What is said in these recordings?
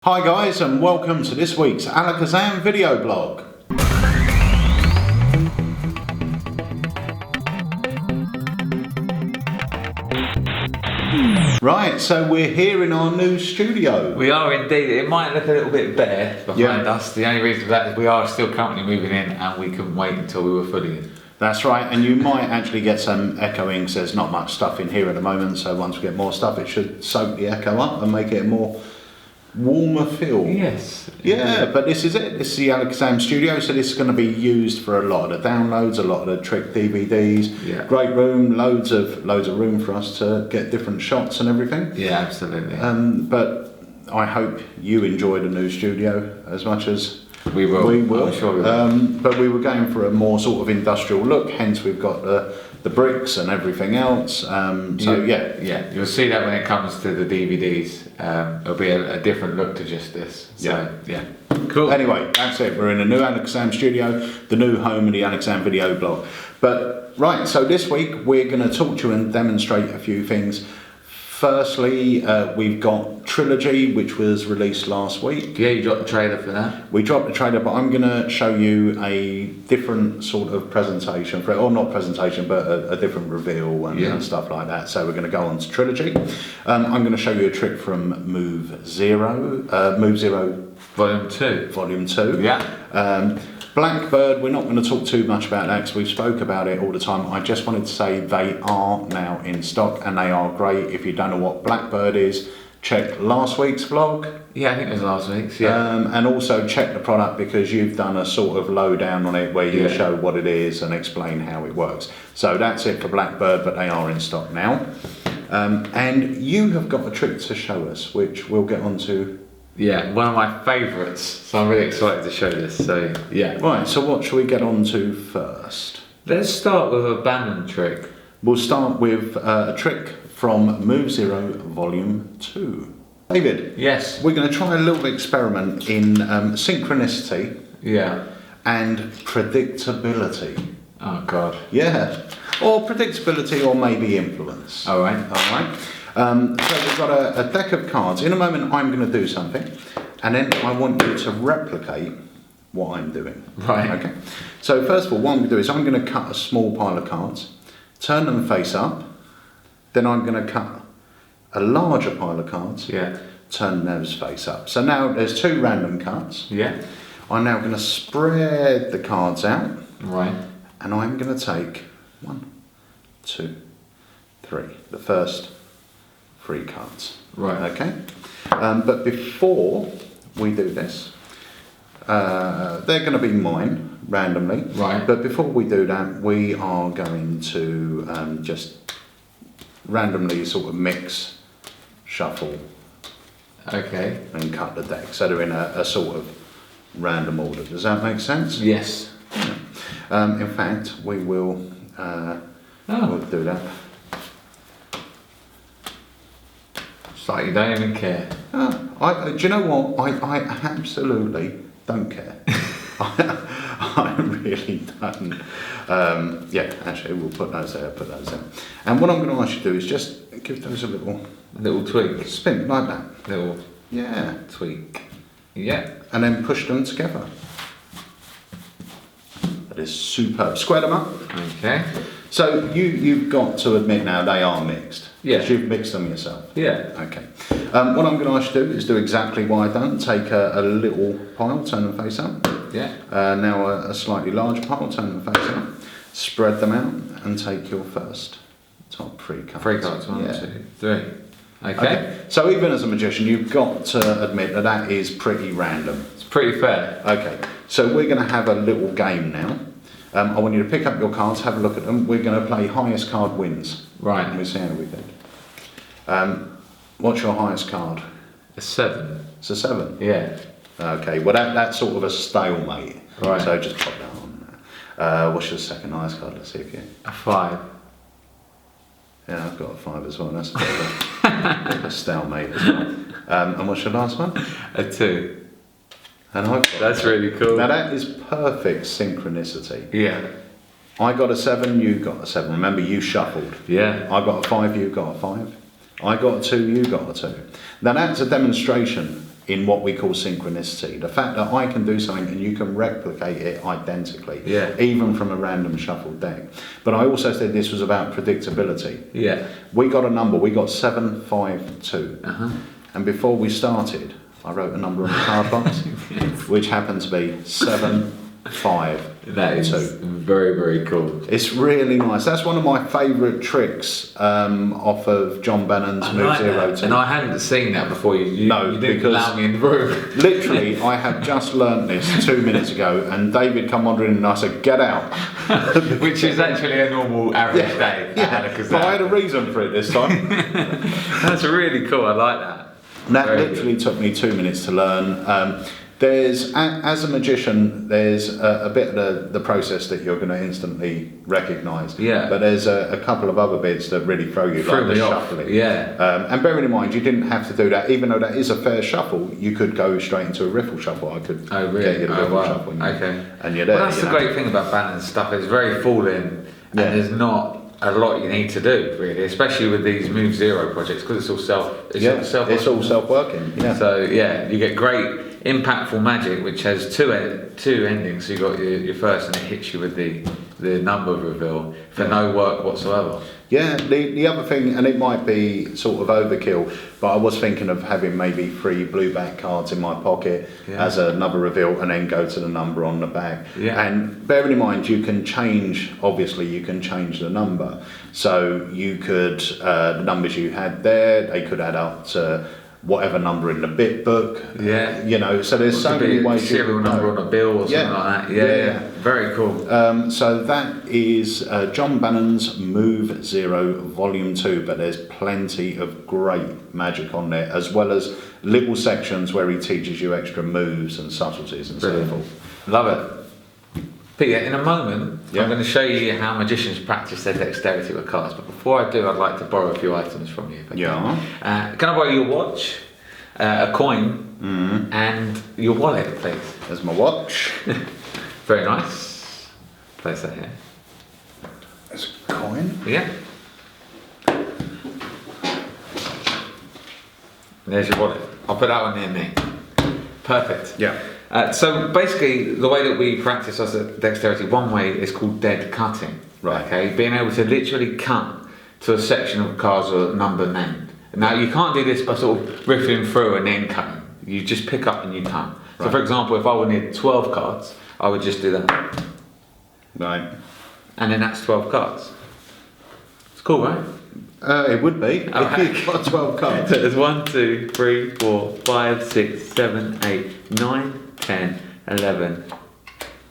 Hi guys, and welcome to this week's Alakazam Video Blog. Right, so we're here in our new studio. We are indeed. It might look a little bit bare behind us. The only reason for that is we are still currently moving in and we couldn't wait until we were fully in. That's right, and you might actually get some echoing because there's not much stuff in here at the moment, so once we get more stuff it should soak the echo up and make it a more warmer feel. Yes. Yeah, but this is it. This is the Alakazam Studio, so this is going to be used for a lot of the downloads, a lot of the trick DVDs. Yeah. Great room, loads of room for us to get different shots and everything. Yeah, absolutely. But I hope you enjoy the new studio as much as we will. We will. I'm sure we will. But we were going for a more sort of industrial look, hence we've got the bricks and everything else. Yeah, you'll see that when it comes to the DVDs. It'll be a different look to just this. So, yeah. Cool. Anyway, that's it. We're in a new Alakazam studio, the new home of the Alakazam Video Blog. But right, so this week we're going to talk to you and demonstrate a few things. Firstly, we've got Trilogy, which was released last week. Yeah, you dropped the trailer for that. We dropped the trailer, but I'm going to show you a different sort of presentation for it, or not presentation, but a different reveal and stuff like that. So we're going to go on to Trilogy. I'm going to show you a trick from Move Zero Volume 2. Volume 2. Yeah. Blackbird, we're not going to talk too much about that because we've spoke about it all the time. I just wanted to say they are now in stock and they are great. If you don't know what Blackbird is, check last week's vlog. Yeah, I think it was last week's, yeah. And also check the product because you've done a sort of lowdown on it where you show what it is and explain how it works. So that's it for Blackbird, but they are in stock now. And you have got a trick to show us, which we'll get on to. Yeah, one of my favourites, so I'm really excited to show this, so yeah. Right, so what shall we get on to first? Let's start with a Bannon trick. We'll start with a trick from Move Zero Volume 2. David, yes, we're going to try a little experiment in synchronicity and predictability. Oh God. Yeah, or predictability or maybe influence. All right. So we've got a deck of cards. In a moment I'm going to do something and then I want you to replicate what I'm doing. Right. Okay. So first of all, what I'm going to do is I'm going to cut a small pile of cards, turn them face up, then I'm going to cut a larger pile of cards, turn those face up. So now there's two random cuts. Yeah. I'm now going to spread the cards out. Right. And I'm going to take 1, 2, 3. The first 3 cards. Right. Okay. But before we do this, they're going to be mine randomly. Right. But before we do that, we are going to just randomly sort of mix, shuffle, okay, and cut the deck. So they're in a sort of random order. Does that make sense? Yes. Yeah. In fact, we will we'll do that. It's like you don't even care. Do you know what? I absolutely don't care. I really don't. Actually, we'll put those there, And what I'm going to ask you to do is just give those a little tweak. Spin, like that. Little tweak. Yeah. And then push them together. That is superb. Square them up. Okay. So you've got to admit now they are mixed. Yeah. You've mixed them yourself. Yeah. Okay. What I'm going to ask you to do is do exactly what I've done. Take a little pile, turn them face up. Yeah. Now a slightly larger pile, turn them face up. Spread them out and take your first top 3 cards. 3 cards. 1, 2, 3. Okay. So even as a magician, you've got to admit that is pretty random. It's pretty fair. Okay. So we're going to have a little game now. I want you to pick up your cards, have a look at them. We're going to play highest card wins. Right. And we'll see how we do. What's your highest card? A 7. It's a 7? Yeah. Okay, well that's sort of a stalemate. Right. So just pop that on. What's your second highest card? Let's see if you... A 5. Yeah, I've got a 5 as well. That's a bit of a stalemate as well. And what's your last one? A 2. And I've got That's really cool. Now that is perfect synchronicity. Yeah. I got a 7, you got a 7. Remember, you shuffled. Yeah. I got a 5, you got a 5. I got a 2, you got a 2. Now that's a demonstration in what we call synchronicity. The fact that I can do something and you can replicate it identically, even from a random shuffled deck. But I also said this was about predictability. Yeah. We got a number, we got 752. And before we started, I wrote a number on the card box, which happened to be 752. That is very, very cool. It's really nice. That's one of my favourite tricks off of John Bannon's Move 02. And I hadn't seen that before. You didn't allow me in the room. Literally, I had just learnt this 2 minutes ago, and David come wandering in and I said, "Get out." Which is actually a normal average day. But I had a reason for it this time. That's really cool. I like that. That literally took me 2 minutes to learn. There's, as a magician, there's a bit of the process that you're going to instantly recognise. Yeah. But there's a couple of other bits that really throw you, like the shuffling. Yeah. And bearing in mind, you didn't have to do that, even though that is a fair shuffle. You could go straight into a riffle shuffle. I could get you the riffle shuffle. And you're there. Well, that's the great thing about Bannon's stuff. It's very full in, and there's not a lot you need to do, really, especially with these Move 0 projects, because it's all self-working. Yeah. So you get great impactful magic, which has two endings. So you got your first, and it hits you with the number reveal for no work whatsoever. Yeah, the other thing, and it might be sort of overkill, but I was thinking of having maybe 3 blue back cards in my pocket as another reveal, and then go to the number on the back. Yeah. And bearing in mind, you can change the number. So you could, the numbers you had there, they could add up to whatever number in the bit book. Yeah. You know, so there's so many ways. Serial number on a bill or something like that. Yeah. Very cool. So that is John Bannon's Move 0 Volume 2, but there's plenty of great magic on there, as well as little sections where he teaches you extra moves and subtleties and so forth. Love it. Peter, in a moment, I'm going to show you how magicians practice their dexterity with cards. But before I do, I'd like to borrow a few items from you. Can I borrow your watch, a coin, and your wallet, please? There's my watch. Very nice. Place that here. There's a coin. Yeah. There's your wallet. I'll put that one near me. Perfect. Yeah. So basically, the way that we practice our dexterity, one way is called dead cutting. Right. Okay, being able to literally cut to a section of cards or a number named. Now you can't do this by sort of riffling through and then cutting. You just pick up and you cut. So for example, if I wanted 12 cards, I would just do that. Right. And then that's 12 cards. It's cool, right? It would be. If you've got 12 cards. There's 1, 2, 3, 4, 5, 6, 7, 8, 9, 10, 11,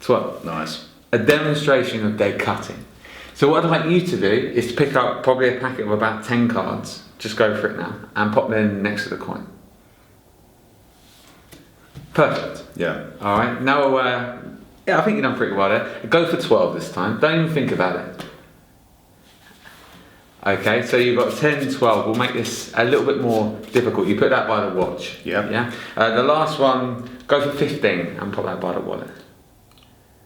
12. Nice. A demonstration of dead cutting. So what I'd like you to do is to pick up probably a packet of about 10 cards, just go for it now, and pop them next to the coin. Perfect. Yeah. Alright, now, I think you've done pretty well there. Go for 12 this time, don't even think about it. Okay, so you've got 10, 12. We'll make this a little bit more difficult. You put that by the watch. Yeah. The last one, go for 15 and put that by the wallet.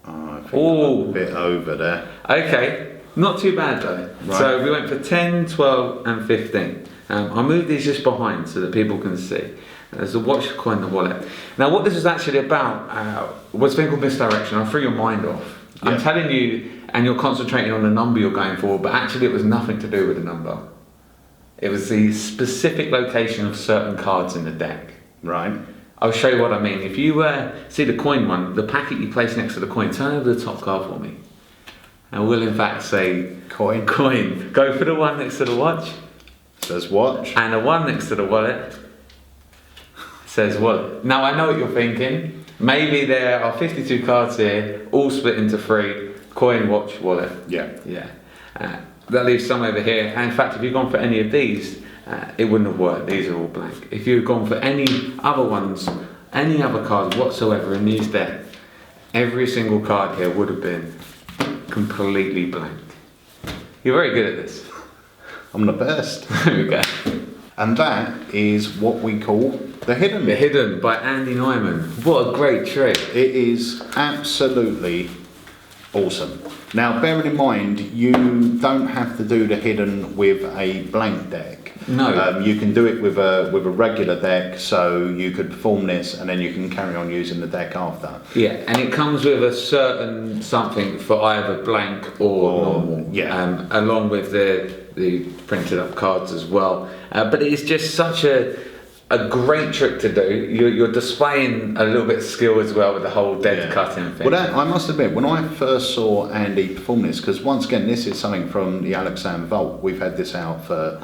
I think I'm a bit over there. Okay, not too bad though. Right. So we went for 10, 12 and 15. I'll move these just behind so that people can see. There's the watch, the coin, the wallet. Now what this is actually about was a thing called misdirection. I threw your mind off. I'm telling you, and you're concentrating on the number you're going for, but actually it was nothing to do with the number. It was the specific location of certain cards in the deck. Right. I'll show you what I mean. If you see the coin one, the packet you place next to the coin, turn over the top card for me. And we'll in fact say Coin. Go for the one next to the watch. Says watch. And the one next to the wallet says wallet. Now I know what you're thinking. Maybe there are 52 cards here, all split into 3. Coin, watch, wallet. Yeah. That leaves some over here. And in fact, if you've gone for any of these, it wouldn't have worked. These are all blank. If you'd gone for any other ones, any other cards whatsoever in these decks, every single card here would have been completely blank. You're very good at this. I'm the best. There we go. And that is what we call the hidden. The Hidden by Andy Nyman. What a great trick. It is absolutely awesome. Now, bearing in mind, you don't have to do the hidden with a blank deck. No. You can do it with a regular deck, so you could perform this and then you can carry on using the deck after. Yeah, and it comes with a certain something for either blank or normal. Yeah. Along with the printed up cards as well. But it's just such a great trick to do. You're displaying a little bit of skill as well with the whole dead cutting thing. Well, I must admit, when I first saw Andy perform this, because once again, this is something from the Alakazam Vault. We've had this out for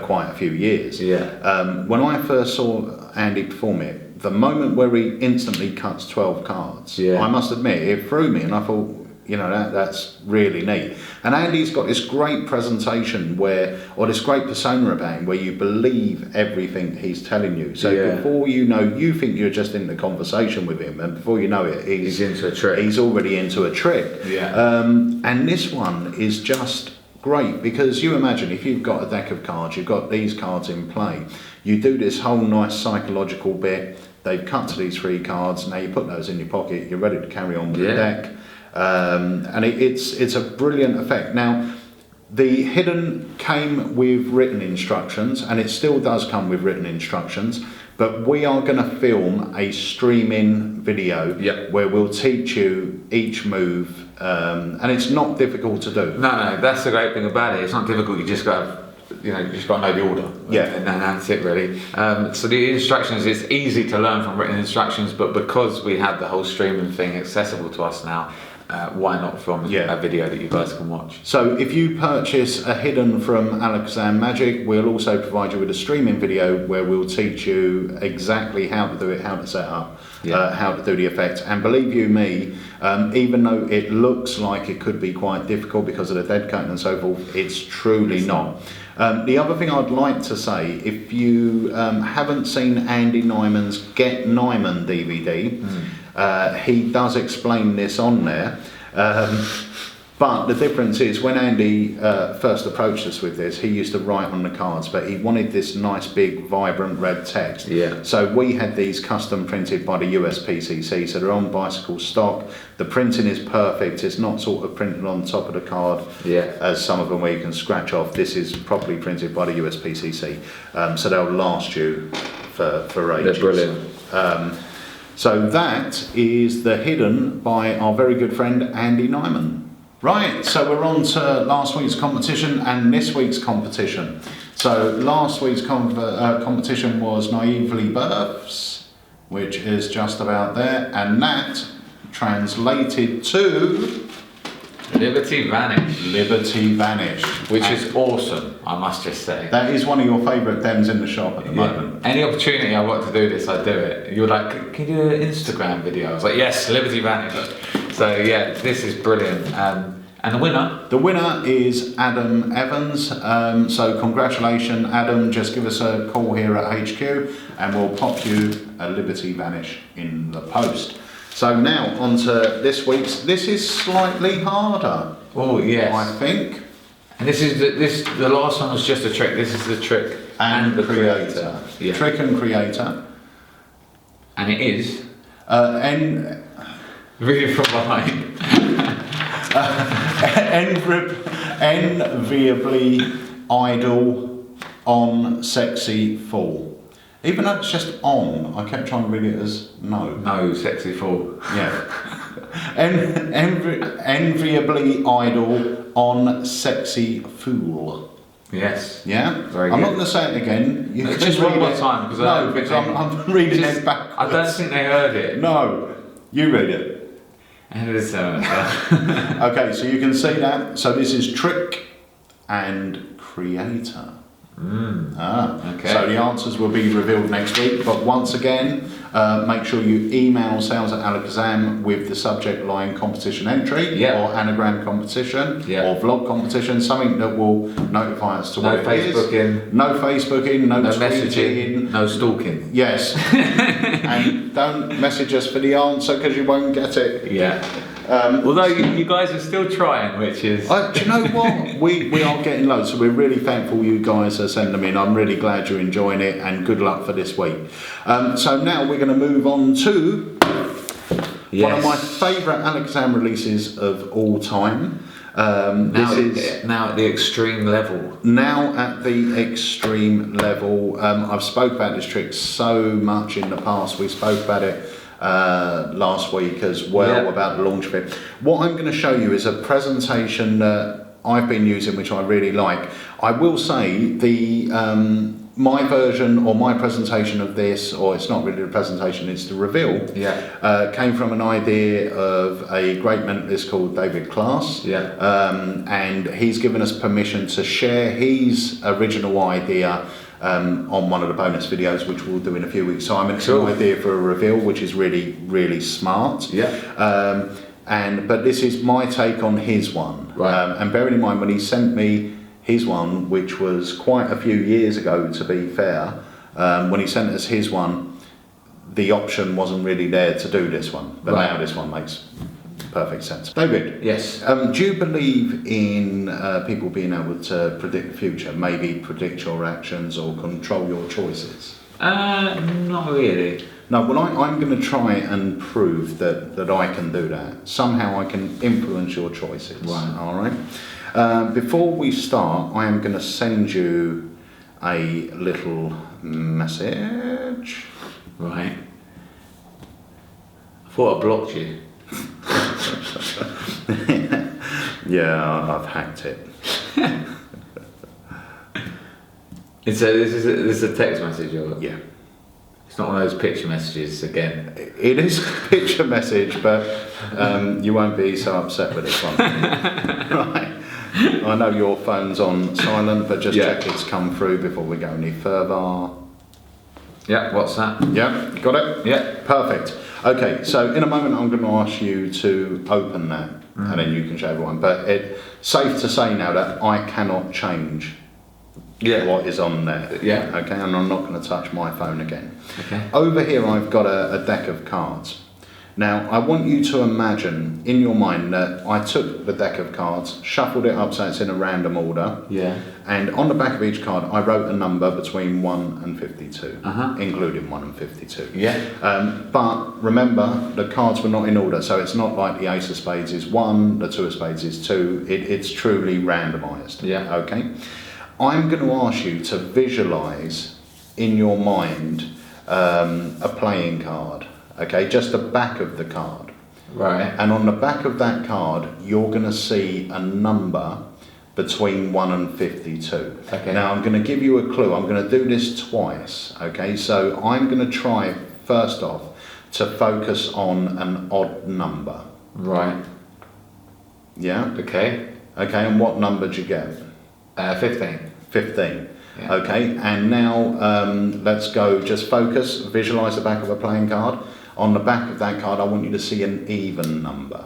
quite a few years. Yeah. When I first saw Andy perform it, the moment where he instantly cuts 12 cards, I must admit, it threw me, and I thought, you know, that's really neat. And Andy's got this great presentation or this great persona about him, where you believe everything he's telling you. So before you know, you think you're just in the conversation with him, and before you know it, he's into a trick. He's already into a trick. Yeah. And this one is just great, because you imagine if you've got a deck of cards, you've got these cards in play, you do this whole nice psychological bit, they've cut to these 3 cards, now you put those in your pocket, you're ready to carry on with the deck. And it's a brilliant effect. Now, the hidden came with written instructions, and it still does come with written instructions, but we are going to film a streaming video where we'll teach you each move, and it's not difficult to do. No, that's the great thing about it. It's not difficult. You just got to know the order. And that's it, really. So the instructions, it's easy to learn from written instructions, but because we have the whole streaming thing accessible to us now, why not film a video that you guys can watch? So if you purchase a hidden from Alakazam Magic, we'll also provide you with a streaming video where we'll teach you exactly how to do it, how to set up, how to do the effect. And believe you me, even though it looks like it could be quite difficult because of the dead cut and so forth, it's truly not. The other thing I'd like to say, if you haven't seen Andy Nyman's Get Nyman DVD, he does explain this on there. But the difference is, when Andy first approached us with this, he used to write on the cards, but he wanted this nice big vibrant red text. So we had these custom printed by the USPCC, so they're on bicycle stock. The printing is perfect. It's not sort of printed on top of the card as some of them where you can scratch off. This is properly printed by the USPCC, so they'll last you for ages. They're brilliant. So that is the hidden by our very good friend Andy Nyman. Right, so we're on to last week's competition and this week's competition. So last week's competition was Naively Births, which is just about there, and that translated to Liberty Vanish. Liberty Vanish. Which is awesome, I must just say. That is one of your favourite dems in the shop at the moment. Any opportunity I want to do this, I do it. You were like, can you do an Instagram video? I was like, yes, Liberty Vanish. So yeah, this is brilliant. And the winner? The winner is Adam Evans. So congratulations, Adam. Just give us a call here at HQ and we'll pop you a Liberty Vanish in the post. So now on to this week's. This is slightly harder. Oh yes, I think. And this is the last one was just a trick. This is the trick and the creator. Trick and creator. And it is. Read it from behind. Enviably idle on sexy fool. Even though it's just on, I kept trying to read it as no. No, sexy fool. Yeah. Enviably idle on sexy fool. Yes. Yeah? Very I'm good. not going to say it again. You can just one more time. Because I'm reading it backwards. I don't think they heard it. No. You read it. Okay, so you can see that. So this is trick and creator. Okay. So the answers will be revealed next week, but once again, make sure you email sales at Alakazam with the subject line competition entry or anagram competition or vlog competition, something that will notify us to what it is. No Facebooking, no messaging, no stalking. Yes. And don't message us for the answer because you won't get it. Yeah. Although you guys are still trying, which is... do you know what? We are getting loads, so we're really thankful you guys are sending them in. I'm really glad you're enjoying it, and good luck for this week. So now we're going to move on to one of my favourite Alakazam releases of all time. Now at the extreme level. Now at the extreme level. I've spoke about this trick so much in the past. We spoke about it last week as well, about the launch of it. What I'm going to show you is a presentation that I've been using, which I really like. I will say my version or my presentation of this, or it's not really a presentation, it's the reveal, came from an idea of a great mentalist called David Class, and he's given us permission to share his original idea on one of the bonus videos, which we'll do in a few weeks' time. And it's an idea for a reveal, which is really, really smart. But this is my take on his one. And bearing in mind, when he sent me his one, which was quite a few years ago, to be fair, when he sent us his one, the option wasn't really there to do this one. But now this one makes perfect sense. David. Yes. Do you believe in people being able to predict the future, maybe predict your actions or control your choices? Not really. No, well, I'm going to try and prove that I can do that. Somehow I can influence your choices. Right. All right. Before we start, I am going to send you a little message. Right. I thought I blocked you. Yeah, I've hacked it. This is a text message, or Yeah. it's not one of those picture messages again. It is a picture message, but you won't be so upset with this one. Right. I know your phone's on silent, but just check it's come through before we go any further. Yeah, what's that? Yeah, got it? Yeah. Perfect. Okay, so in a moment I'm going to ask you to open that, and then you can show everyone. But it's safe to say now that I cannot change what is on there. Yeah. Okay, and I'm not going to touch my phone again. Okay. Over here I've got a deck of cards. Now I want you to imagine in your mind that I took the deck of cards, shuffled it up so it's in a random order. Yeah. And on the back of each card I wrote a number between 1 and 52, including 1 and 52. Yeah. But remember, the cards were not in order, so it's not like the Ace of Spades is 1, the Two of Spades is 2. It's truly randomised. Yeah. Okay. I'm going to ask you to visualise in your mind a playing card. Okay, just the back of the card. Right. And on the back of that card, you're going to see a number between 1 and 52. Okay. Now, I'm going to give you a clue. I'm going to do this twice. Okay, so I'm going to try, first off, to focus on an odd number. Right. Yeah? Okay. Okay, and what number did you get? 15. 15. Yeah. Okay, and now let's go, just focus, visualise the back of a playing card. On the back of that card, I want you to see an even number.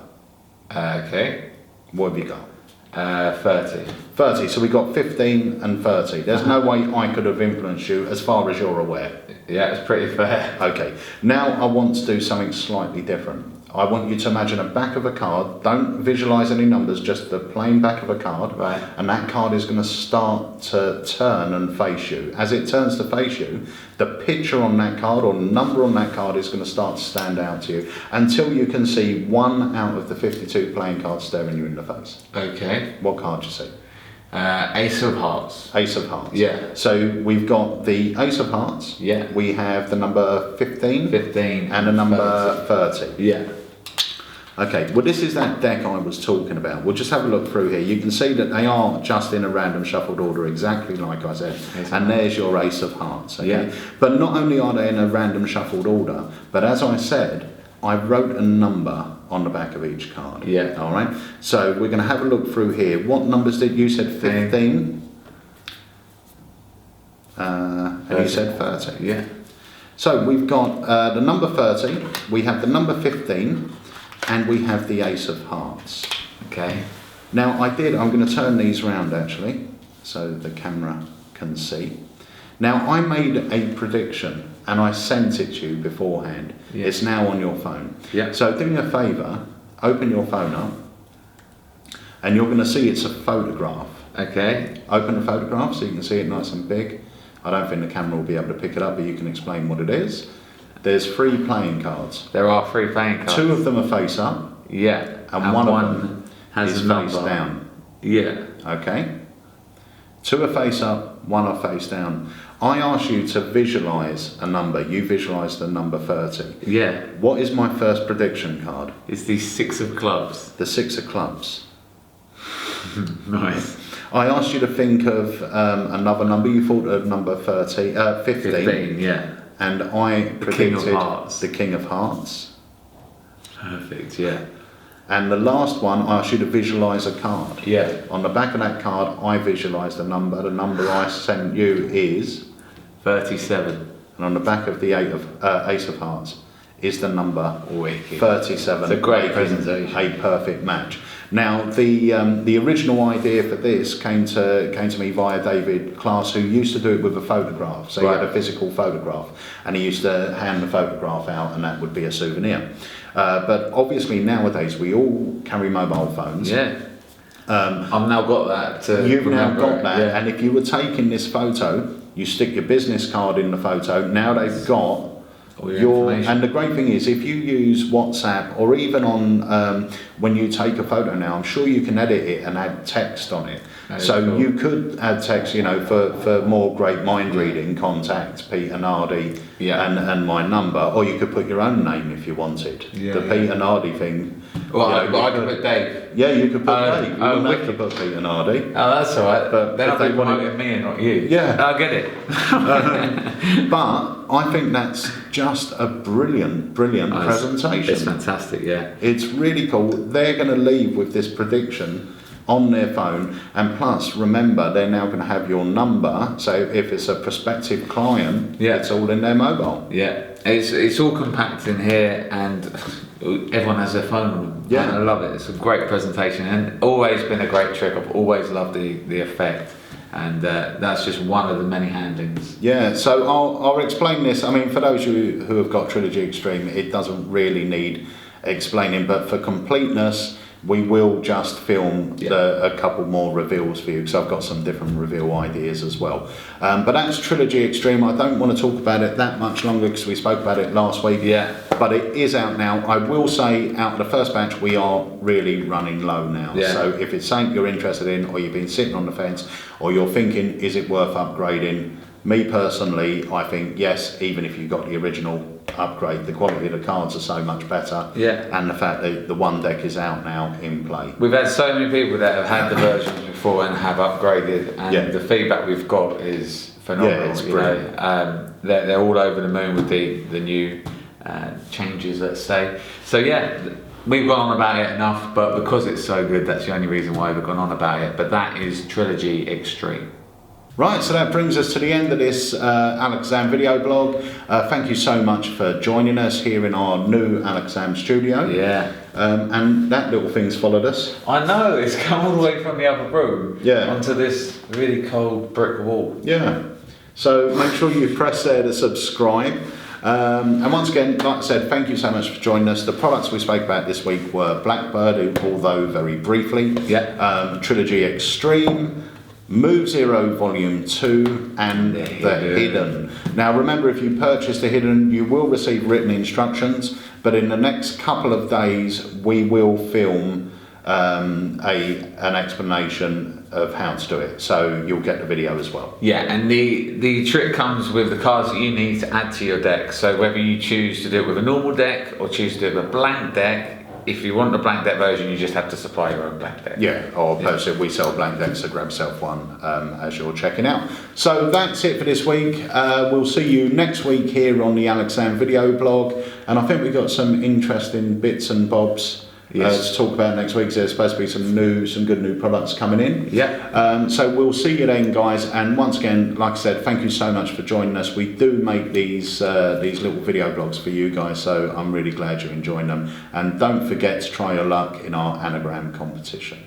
Okay. What have you got? 30. 30, so we got 15 and 30. There's no way I could have influenced you as far as you're aware. Yeah, it's pretty fair. Okay, now I want to do something slightly different. I want you to imagine a back of a card. Don't visualise any numbers, just the plain back of a card. Right. And that card is going to start to turn and face you. As it turns to face you, the picture on that card or number on that card is going to start to stand out to you until you can see 1 out of the 52 playing cards staring you in the face. Okay. What card do you see? Ace of Hearts. Ace of Hearts. Yeah. So we've got the Ace of Hearts. Yeah. We have the number 15. 15. And the number 30. Yeah. Okay, well this is that deck I was talking about. We'll just have a look through here. You can see that they are just in a random shuffled order, exactly like I said. And there's your Ace of Hearts. Okay? Yeah. But not only are they in a random shuffled order, but as I said, I wrote a number on the back of each card. Yeah. All right. So we're going to have a look through here. What numbers did you said? 15. And you said 30. Yeah. So we've got the number 30. We have the number 15. And we have the Ace of Hearts. Okay. Now I'm going to turn these round actually, so the camera can see. Now I made a prediction and I sent it to you beforehand. Yeah. It's now on your phone. Yeah. So do me a favour, open your phone up and you're going to see it's a photograph. Okay. Open the photograph so you can see it nice and big. I don't think the camera will be able to pick it up, but you can explain what it is. There's 3 playing cards. There are 3 playing cards. 2 of them are face up. Yeah. And one of them has is a number. face down. Yeah. Okay. 2 are face up, 1 are face down. I asked you to visualise a number. You visualised the number 30. Yeah. What is my first prediction card? It's the 6 of clubs. The 6 of clubs. Nice. I asked you to think of another number. You thought of number 15. 15, yeah. And I predicted King of Hearts. the King of Hearts. Perfect, yeah. And the last one, I asked you to visualise a card. Yeah. On the back of that card, I visualised a number. The number I sent you is 37. And on the back of the Ace of Hearts is the number Wicked. 37. It's a great making presentation. A perfect match. Now, the original idea for this came to me via David Class, who used to do it with a photograph. So he had a physical photograph, and he used to hand the photograph out, and that would be a souvenir. But obviously nowadays we all carry mobile phones. Yeah. I've now got that. You've now got that, yeah. and if you were taking this photo, you stick your business card in the photo. Now they've got all your information. And the great thing is, if you use WhatsApp or even on when you take a photo now, I'm sure you can edit it and add text on it. So cool. you could add text, you know, for more great mind reading, contact Peter Nardi and my number, or you could put your own name if you wanted. The Peter Nardi thing. Well, I could put Dave. Yeah, you could put Dave. You wouldn't have to put Peter Nardi. Oh, that's all right. But then if I'll they be wanted- promoting me and not you. Yeah. I get it. But I think that's just a brilliant presentation. It's fantastic, yeah. It's really cool. They're going to leave with this prediction on their phone, and plus remember, they're now going to have your number, so if it's a prospective client, it's all in their mobile. Yeah, it's all compact in here, and everyone has their phone on them. Yeah. And I love it. It's a great presentation, and always been a great trick. I've always loved the effect, and that's just one of the many handlings. Yeah, so I'll explain this. I mean, for those of you who have got Trilogy Extreme, it doesn't really need explaining, but for completeness, we will just film a couple more reveals for you, because I've got some different reveal ideas as well. But that's Trilogy Extreme. I don't want to talk about it that much longer because we spoke about it last week. Yeah. But it is out now. I will say, out of the first batch, we are really running low now. Yeah. So if it's something you're interested in, or you've been sitting on the fence, or you're thinking, is it worth upgrading? Me personally, I think yes, even if you got the original upgrade, the quality of the cards are so much better. Yeah. And the fact that the one deck is out now in play. We've had so many people that have had the versions before and have upgraded, and the feedback we've got is phenomenal. Yeah, it's brilliant. They're all over the moon with the new changes, let's say. So yeah, we've gone on about it enough, but because it's so good, that's the only reason why we've gone on about it. But that is Trilogy Extreme. Right, so that brings us to the end of this Alakazam video blog. Thank you so much for joining us here in our new Alakazam studio. Yeah. And that little thing's followed us. I know, it's come all the way from the other room onto this really cold brick wall. Yeah. So make sure you press there to subscribe. And once again, like I said, thank you so much for joining us. The products we spoke about this week were Blackbird, although very briefly. Yeah. Trilogy Extreme, Move Zero Volume 2, and the Hidden. Now remember, if you purchase the Hidden, you will receive written instructions, but in the next couple of days we will film an explanation of how to do it, so you'll get the video as well. Yeah, and the trick comes with the cards that you need to add to your deck. So whether you choose to do it with a normal deck or choose to do it with a blank deck, if you want the blank deck version, you just have to supply your own blank deck. Yeah, or purchase it. We sell blank decks, so grab yourself one as you're checking out. So that's it for this week. We'll see you next week here on the Alakazam Video Blog, and I think we've got some interesting bits and bobs to talk about next week. There's supposed to be some good new products coming in. Yeah. So we'll see you then, guys. And once again, like I said, thank you so much for joining us. We do make these little video blogs for you guys, so I'm really glad you're enjoying them. And don't forget to try your luck in our anagram competition.